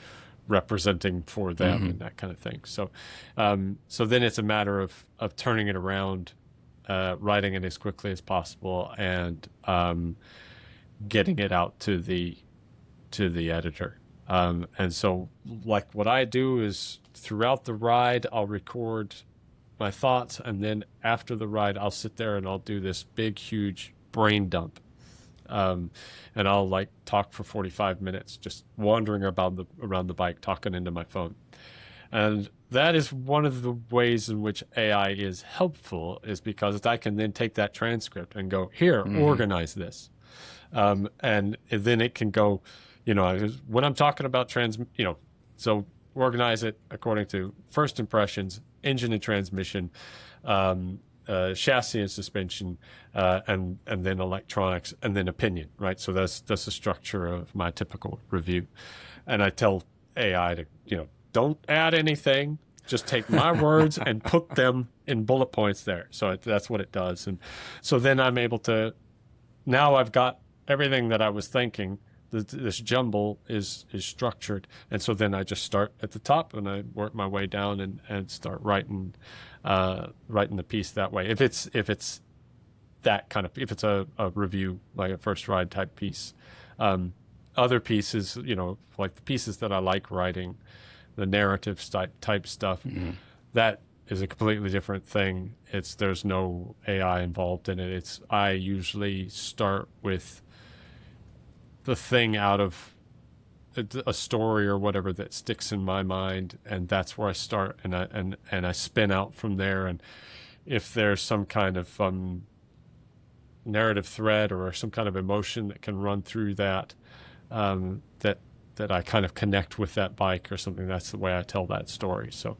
representing for them and that kind of thing. So, so then it's a matter of turning it around, writing it as quickly as possible, and getting it out to the editor. And so, like, what I do is throughout the ride, I'll record my thoughts, and then after the ride, I'll sit there and I'll do this big, huge brain dump. And I'll like talk for 45 minutes, just wandering around the bike, talking into my phone. And that is one of the ways in which AI is helpful, is because I can then take that transcript and go, here, organize this. And then it can go, when I'm talking about so organize it according to first impressions, engine and transmission, chassis and suspension, and then electronics, and then opinion, right? So that's the structure of my typical review. And I tell AI to, don't add anything, just take my words and put them in bullet points there. So that's what it does. And so then I'm able to, now I've got everything that I was thinking. This jumble is structured, and so then I just start at the top and I work my way down and start writing the piece that way. If it's that kind of, if it's a review, like a first ride type piece, other pieces, like the pieces that I like writing, the narrative type stuff, that is a completely different thing. There's no AI involved in it. I usually start with the thing out of a story or whatever that sticks in my mind, and that's where I start, and I spin out from there. And if there's some kind of narrative thread or some kind of emotion that can run through that, that I kind of connect with that bike or something, that's the way I tell that story. So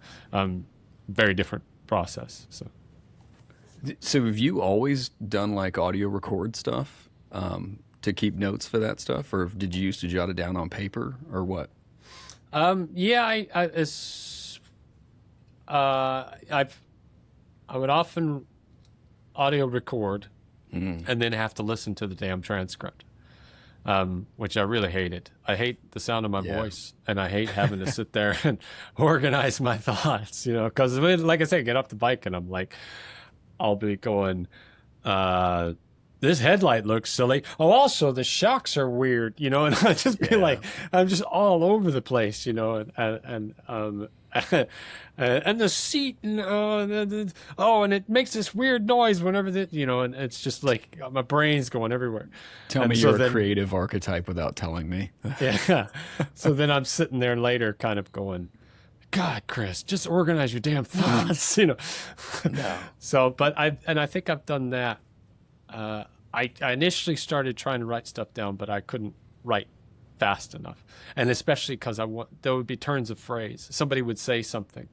very different process. So have you always done like audio record stuff? To keep notes for that stuff, or did you used to jot it down on paper, or what? Yeah, I would often audio record and then have to listen to the damn transcript, which I really hated. I hate the sound of my voice, and I hate having to sit there and organize my thoughts, because like I said, get off the bike and I'm like, I'll be going, this headlight looks silly. Oh, also the shocks are weird, and I just be like, I'm just all over the place, and the seat, and and it makes this weird noise whenever and it's just like my brain's going everywhere. Tell me you're a creative archetype without telling me. Yeah. So then I'm sitting there later, kind of going, God, Chris, just organize your damn thoughts, No. So, but I think I've done that. I initially started trying to write stuff down, but I couldn't write fast enough, and especially because there would be turns of phrase. Somebody would say something,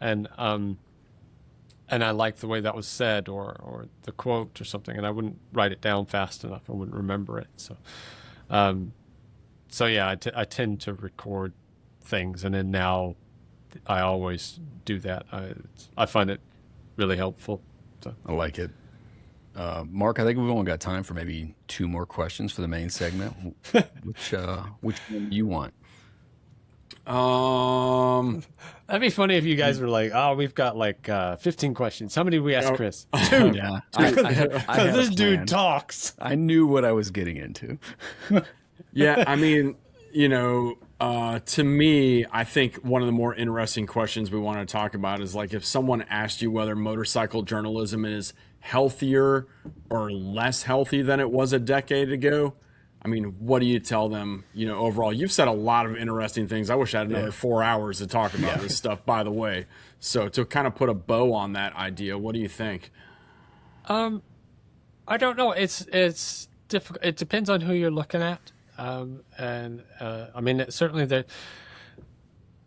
and I liked the way that was said, or the quote or something, and I wouldn't write it down fast enough. I wouldn't remember it. So yeah, I tend to record things, and then now I always do that. I find it really helpful. So. I like it. Mark, I think we've only got time for maybe 2 more questions for the main segment. Which one do you want? That'd be funny if you guys were like, oh, we've got like 15 questions. How many did we ask Chris? 2. Yeah, This dude talks. I knew what I was getting into. Yeah, I mean, to me, I think one of the more interesting questions we want to talk about is like if someone asked you whether motorcycle journalism is healthier or less healthy than it was a decade ago? I mean, what do you tell them, overall? You've said a lot of interesting things. I wish I had another 4 hours to talk about this stuff, by the way. So to kind of put a bow on that idea, what do you think? I don't know. It's difficult. It depends on who you're looking at. I mean, certainly the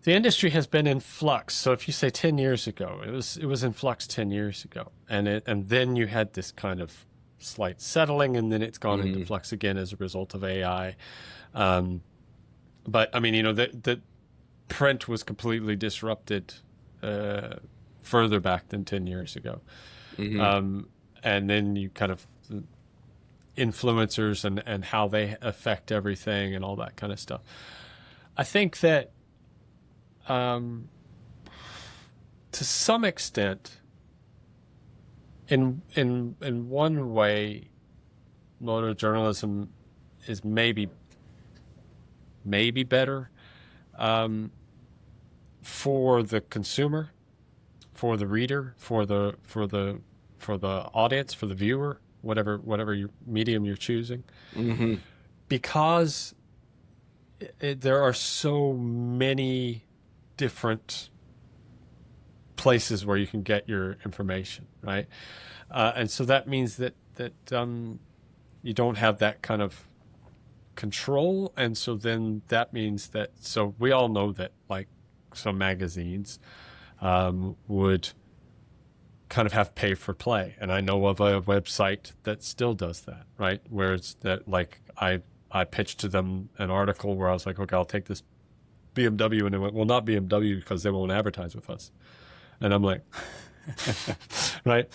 industry has been in flux. So if you say 10 years ago, it was in flux 10 years ago. And then you had this kind of slight settling, and then it's gone into flux again as a result of AI. But I mean, the print was completely disrupted further back than 10 years ago. And then you kind of influencers and how they affect everything and all that kind of stuff. I think that to some extent, in one way, motor journalism is maybe better for the consumer, for the reader, for the audience, for the viewer, whatever your medium you're choosing, because there are so many different places where you can get your information, right? And so that means that you don't have that kind of control, and so then that means that, so we all know that like some magazines would kind of have pay for play, and I know of a website that still does that, right? Where it's that, like, I pitched to them an article where I was like, okay, I'll take this BMW, and they went, well, not BMW because they won't advertise with us. And I'm like, right?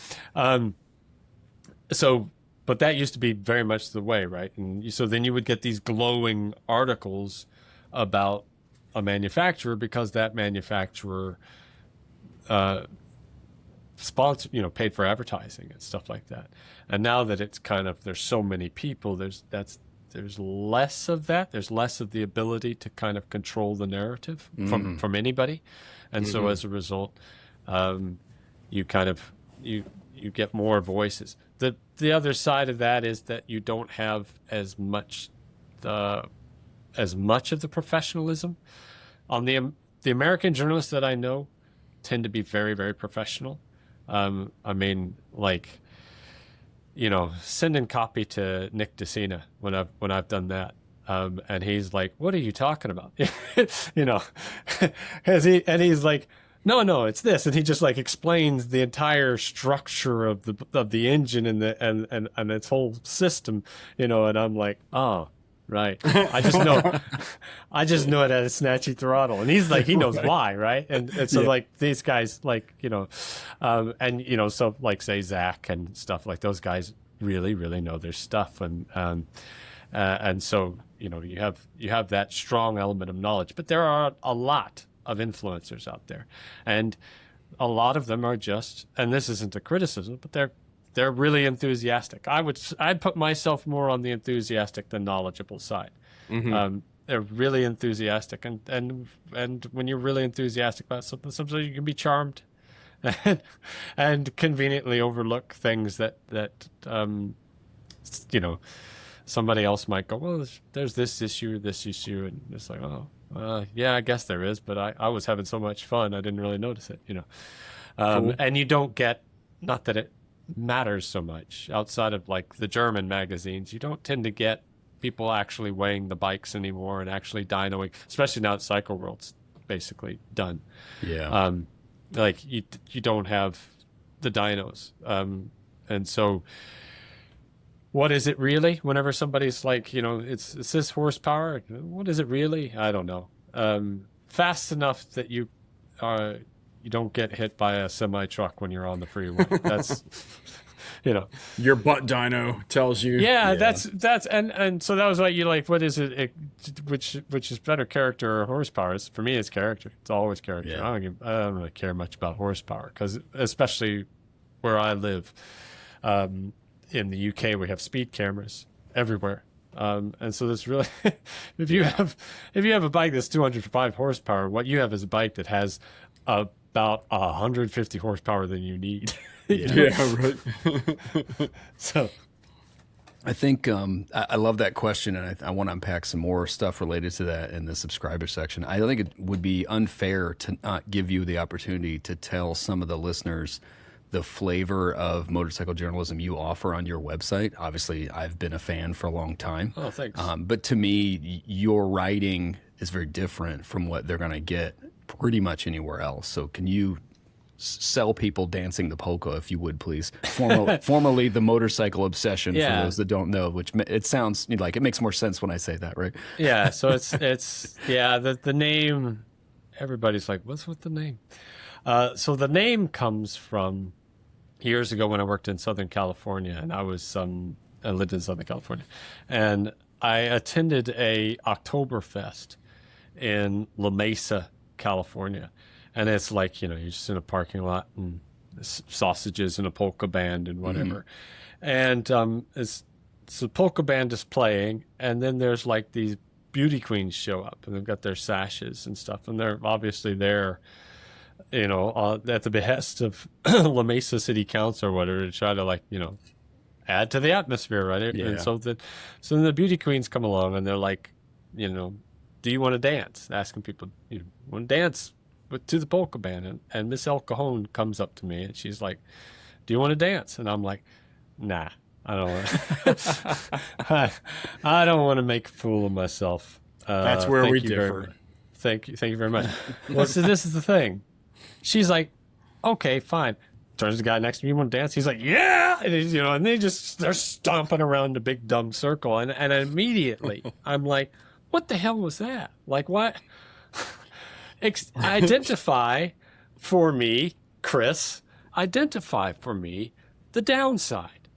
But that used to be very much the way, right? And so then you would get these glowing articles about a manufacturer because that manufacturer paid for advertising and stuff like that. And now that it's kind of, there's so many people, there's less of that. There's less of the ability to kind of control the narrative from anybody. And so as a result, you get more voices. The other side of that is that you don't have as much of the professionalism. On the American journalists that I know tend to be very, very professional. I mean, like, sending copy to Nick DeCina when I've done that. And he's like, what are you talking about? And he's like, no, it's this. And he just like explains the entire structure of the engine and its whole system, and I'm like, oh, right. I just know it at a snatchy throttle. And he's like, he knows why, right? And so like these guys, like, so like say Zach and stuff, like those guys really, really know their stuff. And so, you have that strong element of knowledge, but there are a lot of influencers out there, and a lot of them are just, and this isn't a criticism, but they're really enthusiastic. I'd put myself more on the enthusiastic than knowledgeable side. They're really enthusiastic, and when you're really enthusiastic about something, sometimes you can be charmed and conveniently overlook things that somebody else might go, well, there's this issue, and it's like, oh, yeah, I guess there is, but I was having so much fun, I didn't really notice it, Cool. And you don't get, not that it matters so much, outside of like the German magazines, you don't tend to get people actually weighing the bikes anymore and actually dynoing, especially now that Cycle World's basically done. Yeah. Like you don't have the dynos. And so what is it really? Whenever somebody's like, it's this horsepower, what is it really? I don't know. Fast enough that you don't get hit by a semi truck when you're on the freeway. That's, your butt dyno tells you. Yeah, that's and so that was like, you like, what is it? Which is better, character or horsepower? For me, it's character. It's always character. Yeah. I don't really care much about horsepower, because especially where I live, in the UK, we have speed cameras everywhere. And so this really, if you have a bike that's 205 horsepower, what you have is a bike that has about 150 horsepower than you need. Yeah, right. So I think I love that question, and I want to unpack some more stuff related to that in the subscriber section. I think it would be unfair to not give you the opportunity to tell some of the listeners the flavor of motorcycle journalism you offer on your website. Obviously, I've been a fan for a long time. Oh, thanks. But to me, your writing is very different from what they're going to get pretty much anywhere else. So can you sell people Dancing the Polka, if you would, please? Formerly the Motorcycle Obsession, for those that don't know, which it sounds like it makes more sense when I say that, right? Yeah, so it's the name, everybody's like, what's with the name? So the name comes from years ago when I worked in Southern California, and I lived in Southern California, and I attended a Oktoberfest in La Mesa, California. And it's like, you're just in a parking lot and sausages and a polka band and whatever. And it's the polka band is playing, and then there's like these beauty queens show up, and they've got their sashes and stuff, and they're obviously there, at the behest of La Mesa City Council or whatever, to try to add to the atmosphere, right? Yeah. And so then the beauty queens come along, and they're like, do you want to dance? Asking people, want to dance to the polka band. And Miss El Cajon comes up to me, and she's like, do you want to dance? And I'm like, nah, I don't want I don't want to make a fool of myself. That's where we differ. Thank you very much. Well, so this is the thing. She's like, okay, fine. Turns to the guy next to me, you want to dance? He's like, yeah. And and they're stomping around the big dumb circle. And immediately I'm like, what the hell was that? Like, what? Identify for me, Chris, the downside.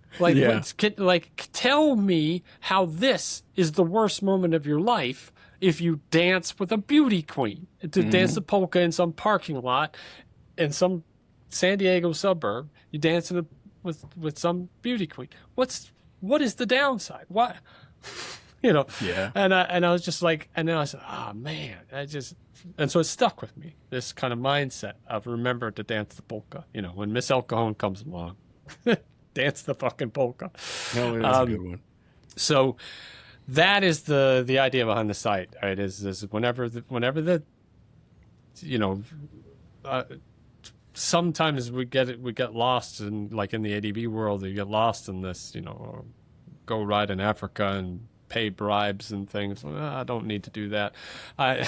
Tell me how this is the worst moment of your life if you dance with a beauty queen. To dance the polka in some parking lot in some San Diego suburb, you dance with some beauty queen. What is the downside? What? Yeah. And I was just like, and then I said, oh man, and so it stuck with me, this kind of mindset of remember to dance the polka. When Miss El Cajon comes along, dance the fucking polka. No, that's a good one. So that is the idea behind the site. Right? Is whenever the sometimes we get lost in the ADV world. You get lost in this, go ride in Africa and pay bribes and things. I don't need to do that. I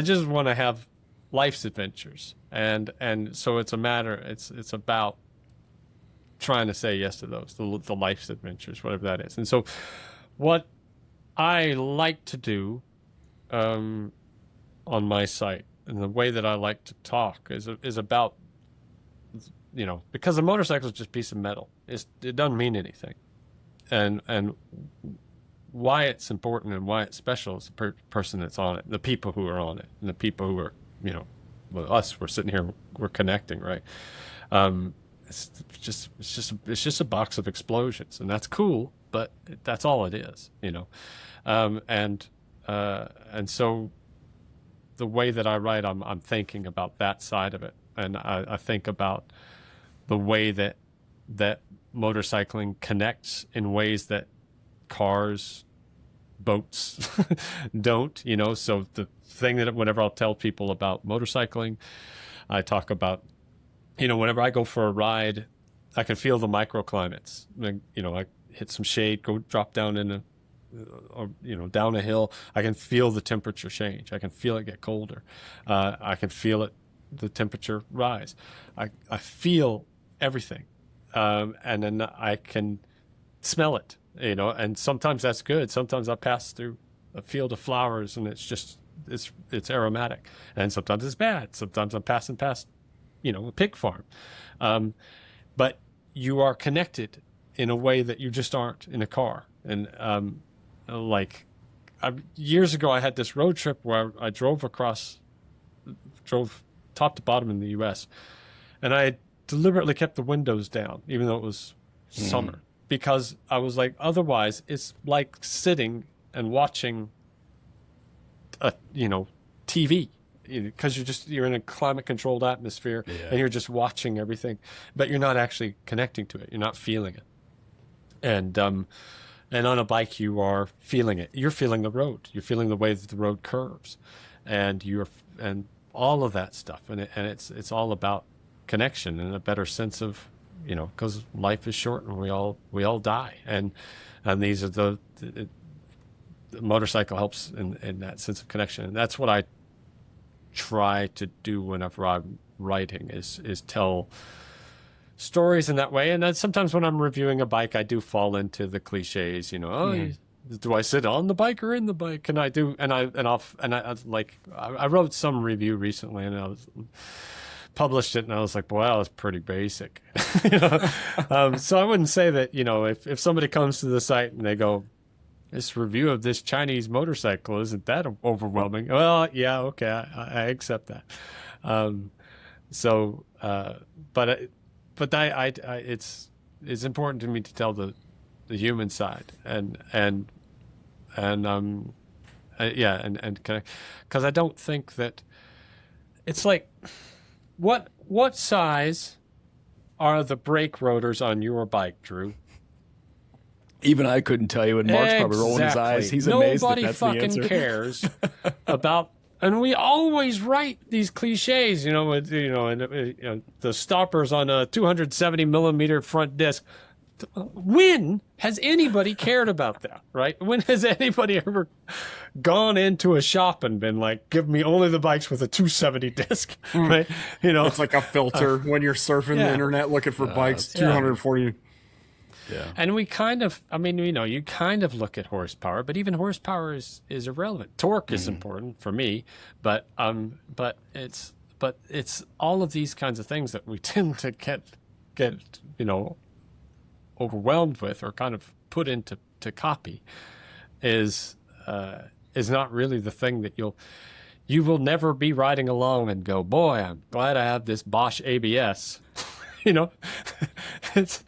just want to have life's adventures, and so it's about trying to say yes to those, the life's adventures, whatever that is. And so what I like to do on my site, and the way that I like to talk is about, because a motorcycle is just a piece of metal. It doesn't mean anything. And why it's important and why it's special is the person that's on it, the people who are on it, and the people who are, us, we're sitting here, we're connecting, right? It's just a box of explosions, and that's cool, but that's all it is, and so the way that I write, I'm thinking about that side of it, and I think about the way that motorcycling connects in ways that cars, boats don't, so the thing that whenever I'll tell people about motorcycling, I talk about, whenever I go for a ride, I can feel the microclimates. I hit some shade, drop down down a hill. I can feel the temperature change. I can feel it get colder. I can feel the temperature rise. I feel everything. And then I can smell it, and sometimes that's good. Sometimes I pass through a field of flowers and it's aromatic, and sometimes it's bad. Sometimes I'm passing past, a pig farm. But you are connected in a way that you just aren't in a car. And years ago, I had this road trip where I drove top to bottom in the U.S., and I deliberately kept the windows down, even though it was summer, because I was like, otherwise it's like sitting and watching TV. because you're in a climate controlled atmosphere and you're just watching everything, but you're not actually connecting to it. You're not feeling it. And on a bike, you are feeling it. You're feeling the road. You're feeling the way that the road curves, and all of that stuff. And it's all about connection and a better sense of, because life is short and we all die. And these are the motorcycle helps in that sense of connection. And that's what I try to do whenever I'm writing is tell stories in that way. And then sometimes when I'm reviewing a bike, I do fall into the cliches, do I sit on the bike or in the bike? I wrote some review recently and I published it and I was like, wow, that's pretty basic. So I wouldn't say that, if somebody comes to the site and they go, this review of this Chinese motorcycle, isn't that overwhelming? Well, yeah, okay, I accept that. But it's important to me to tell the human side and because I don't think that it's like what size are the brake rotors on your bike, Drew? Even I couldn't tell you, and Mark's probably rolling his eyes. He's amazed that that's the answer. Nobody fucking cares about. And we always write these cliches, the stoppers on a 270 millimeter front disc. When has anybody cared about that, right? When has anybody ever gone into a shop and been like, give me only the bikes with a 270 disc, right? It's like a filter when you're surfing the internet looking for bikes, 240. Yeah. And we kind of, you kind of look at horsepower, but even horsepower is irrelevant. Torque is important for me, but it's all of these kinds of things that we tend to get overwhelmed with or kind of put into copy is not really the thing that you will never be riding along and go, boy, I'm glad I have this Bosch ABS. It's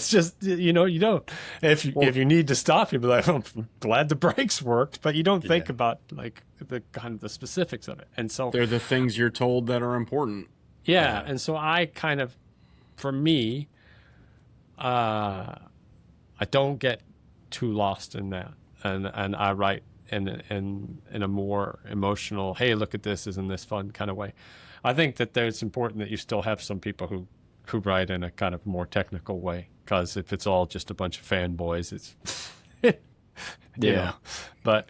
just, you don't. If you need to stop, you'll be like, oh, I'm glad the brakes worked, but you don't think about like the kind of the specifics of it. And so they're the things you're told that are important. Yeah. And so I kind of, for me, I don't get too lost in that. And I write in a more emotional, hey, look at this, isn't this fun kind of way. I think that it's important that you still have some people who write in a kind of more technical way, because if it's all just a bunch of fanboys, it's But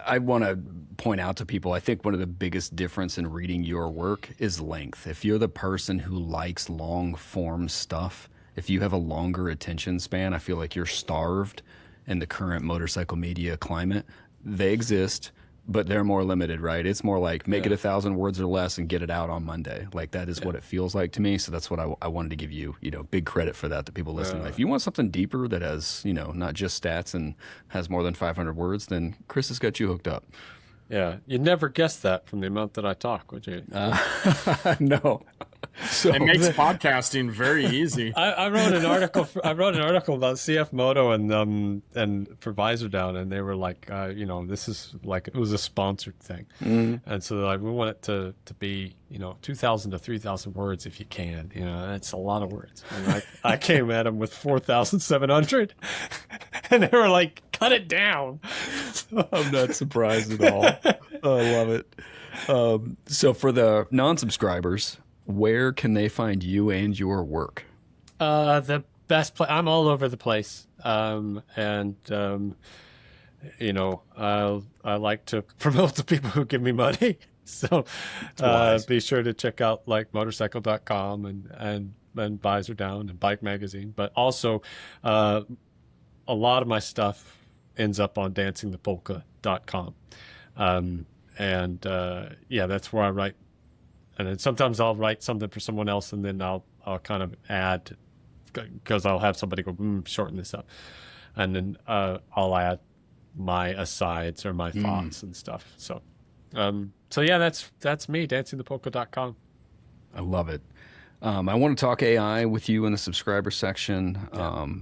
I want to point out to people, I think one of the biggest difference in reading your work is length. If you're the person who likes long form stuff, if you have a longer attention span, I feel like you're starved in the current motorcycle media climate. They exist, but they're more limited, right? It's more like make it 1,000 words or less and get it out on Monday. Like that is what it feels like to me. So that's what I wanted to give you, big credit for that to people listening. Like, if you want something deeper that has, not just stats and has more than 500 words, then Chris has got you hooked up. Yeah, you'd never guess that from the amount that I talk, would you? No. So it makes podcasting very easy. I wrote an article. I wrote an article about CF Moto and for Visor Down, and they were like, this is like, it was a sponsored thing, and so they're like, we want it to be 2,000 to 3,000 words if you can. That's a lot of words. And I came at them with 4,700, and they were like, cut it down. I'm not surprised at all. I love it. So for the non-subscribers, where can they find you and your work? The best place. I'm all over the place. I like to promote the people who give me money. So be sure to check out like motorcycle.com and Visor Down and Bike Magazine. But also a lot of my stuff ends up on dancingthepolka.com. That's where I write. And then sometimes I'll write something for someone else, and then I'll kind of add, because I'll have somebody go, shorten this up. And then I'll add my asides or my thoughts and stuff. So that's me, dancingthepolka.com. I love it. I want to talk AI with you in the subscriber section.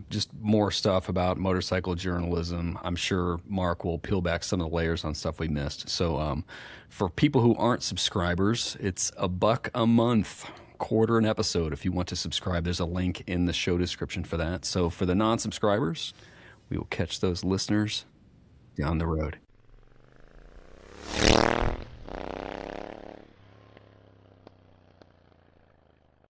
Just more stuff about motorcycle journalism. I'm sure Mark will peel back some of the layers on stuff we missed. So for people who aren't subscribers, it's $1 a month, quarter an episode. If you want to subscribe, there's a link in the show description for that. So for the non-subscribers, we will catch those listeners down the road.